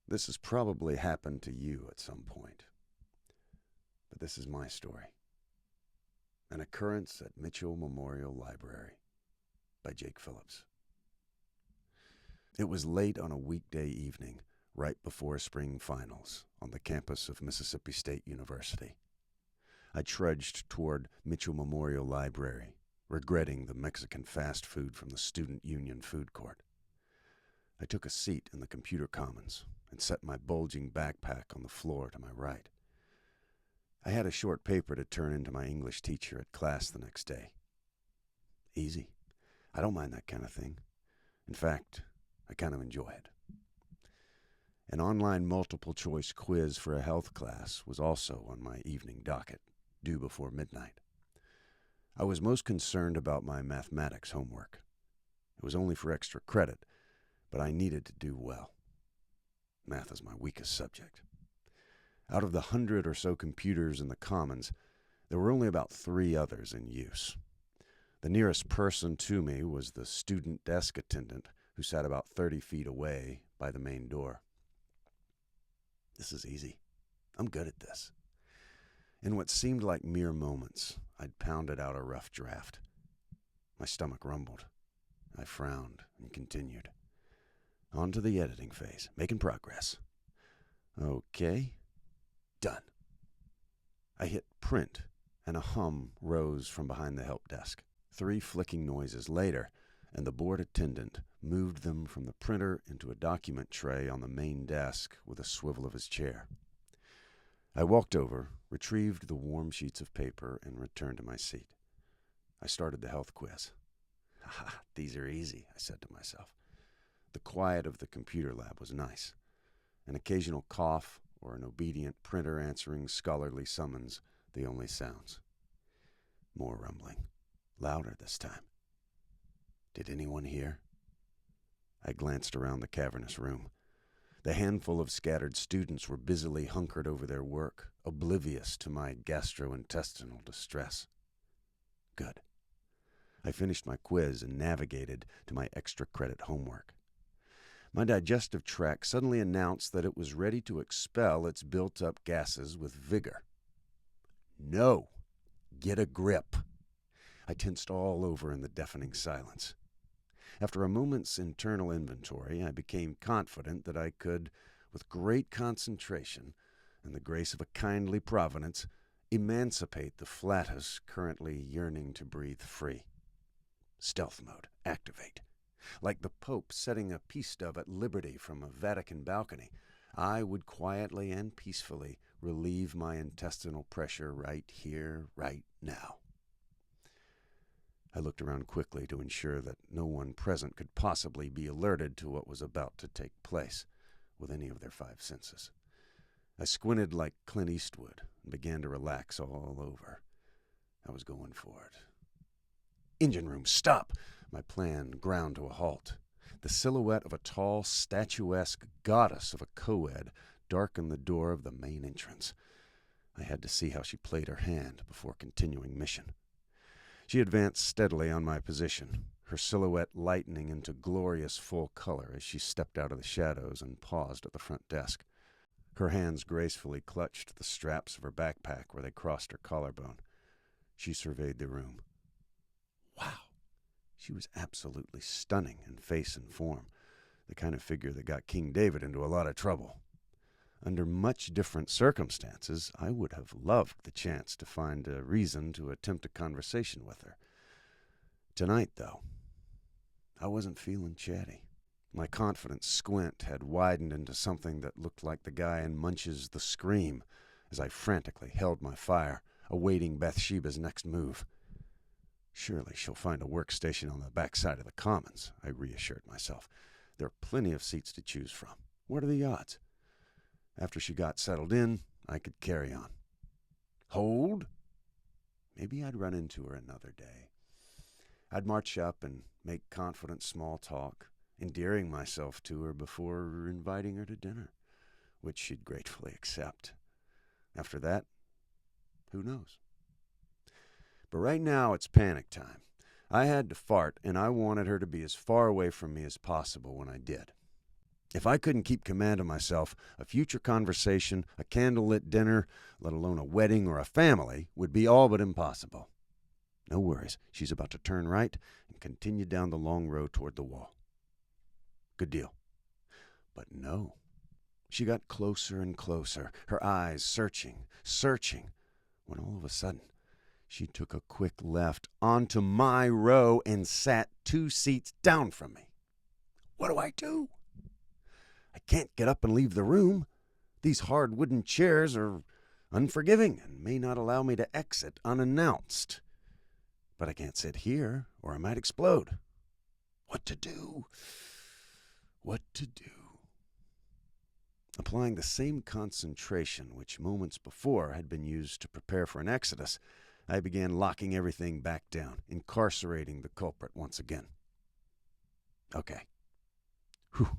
This has probably happened to you at some point, but this is my story. An Occurrence at Mitchell Memorial Library by Jake Phillips. It was late on a weekday evening, right before spring finals, on the campus of Mississippi State University. I trudged toward Mitchell Memorial Library, regretting the Mexican fast food from the Student Union food court. I took a seat in the computer commons and set my bulging backpack on the floor to my right. I had a short paper to turn into my English teacher at class the next day. Easy. I don't mind that kind of thing. In fact, I kind of enjoy it. An online multiple-choice quiz for a health class was also on my evening docket, due before midnight. I was most concerned about my mathematics homework. It was only for extra credit, but I needed to do well. Math is my weakest subject. Out of the 100 or so computers in the Commons, there were only about 3 others in use. The nearest person to me was the student desk attendant, who sat about 30 feet away by the main door. This is easy. I'm good at this. In what seemed like mere moments, I'd pounded out a rough draft. My stomach rumbled. I frowned and continued. On to the editing phase, making progress. Okay, done. I hit print, and a hum rose from behind the help desk. 3 flicking noises later, and the board attendant moved them from the printer into a document tray on the main desk with a swivel of his chair. I walked over, retrieved the warm sheets of paper, and returned to my seat. I started the health quiz. "Ha, these are easy," I said to myself. The quiet of the computer lab was nice. An occasional cough or an obedient printer answering scholarly summons, the only sounds. More rumbling. Louder this time. Did anyone hear? I glanced around the cavernous room. The handful of scattered students were busily hunkered over their work, oblivious to my gastrointestinal distress. Good. I finished my quiz and navigated to my extra credit homework. My digestive tract suddenly announced that it was ready to expel its built-up gases with vigor. No! Get a grip! I tensed all over in the deafening silence. After a moment's internal inventory, I became confident that I could, with great concentration and the grace of a kindly providence, emancipate the flatus currently yearning to breathe free. Stealth mode, activate. Like the Pope setting a peace dove at liberty from a Vatican balcony, I would quietly and peacefully relieve my intestinal pressure right here, right now. I looked around quickly to ensure that no one present could possibly be alerted to what was about to take place with any of their 5 senses. I squinted like Clint Eastwood and began to relax all over. I was going for it. Engine room, stop! My plan ground to a halt. The silhouette of a tall, statuesque goddess of a co-ed darkened the door of the main entrance. I had to see how she played her hand before continuing mission. She advanced steadily on my position, her silhouette lightening into glorious full color as she stepped out of the shadows and paused at the front desk. Her hands gracefully clutched the straps of her backpack where they crossed her collarbone. She surveyed the room. Wow! She was absolutely stunning in face and form, the kind of figure that got King David into a lot of trouble. Under much different circumstances, I would have loved the chance to find a reason to attempt a conversation with her. Tonight, though, I wasn't feeling chatty. My confident squint had widened into something that looked like the guy in Munch's The Scream as I frantically held my fire, awaiting Bathsheba's next move. Surely she'll find a workstation on the back side of the Commons, I reassured myself. There are plenty of seats to choose from. What are the odds? After she got settled in, I could carry on. Hold? Maybe I'd run into her another day. I'd march up and make confident small talk, endearing myself to her before inviting her to dinner, which she'd gratefully accept. After that, who knows? But right now, it's panic time. I had to fart, and I wanted her to be as far away from me as possible when I did. If I couldn't keep command of myself, a future conversation, a candlelit dinner, let alone a wedding or a family, would be all but impossible. No worries. She's about to turn right and continue down the long road toward the wall. Good deal. But no. She got closer and closer, her eyes searching, when all of a sudden she took a quick left onto my row and sat 2 seats down from me. What do? I can't get up and leave the room. These hard wooden chairs are unforgiving and may not allow me to exit unannounced. But I can't sit here or I might explode. What to do? Applying the same concentration which moments before had been used to prepare for an exodus, I began locking everything back down, incarcerating the culprit once again. Okay. Whew.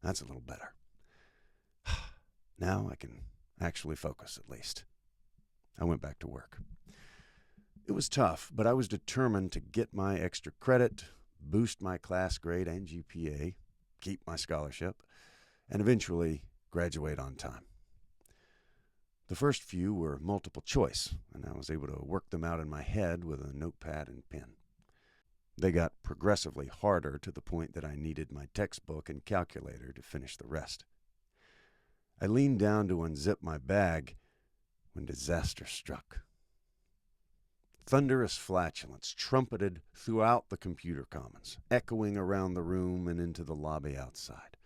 That's a little better. Now I can actually focus, at least. I went back to work. It was tough, but I was determined to get my extra credit, boost my class grade and GPA, keep my scholarship, and eventually graduate on time. The first few were multiple choice, and I was able to work them out in my head with a notepad and pen. They got progressively harder to the point that I needed my textbook and calculator to finish the rest. I leaned down to unzip my bag when disaster struck. Thunderous flatulence trumpeted throughout the computer commons, echoing around the room and into the lobby outside.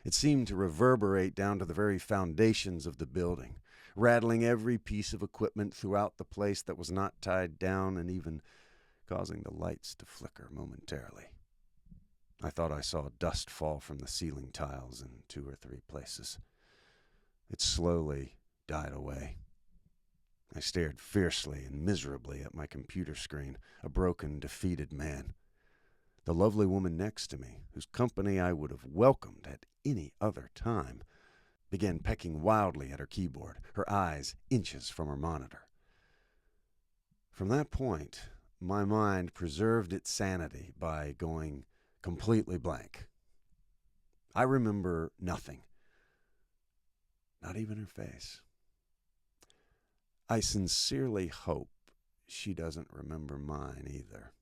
It seemed to reverberate down to the very foundations of the building, rattling every piece of equipment throughout the place that was not tied down and even causing the lights to flicker momentarily. I thought I saw dust fall from the ceiling tiles in 2 or 3 places. It slowly died away. I stared fiercely and miserably at my computer screen, a broken, defeated man. The lovely woman next to me, whose company I would have welcomed at any other time, began pecking wildly at her keyboard, her eyes inches from her monitor. From that point, my mind preserved its sanity by going completely blank. I remember nothing, not even her face. I sincerely hope she doesn't remember mine either.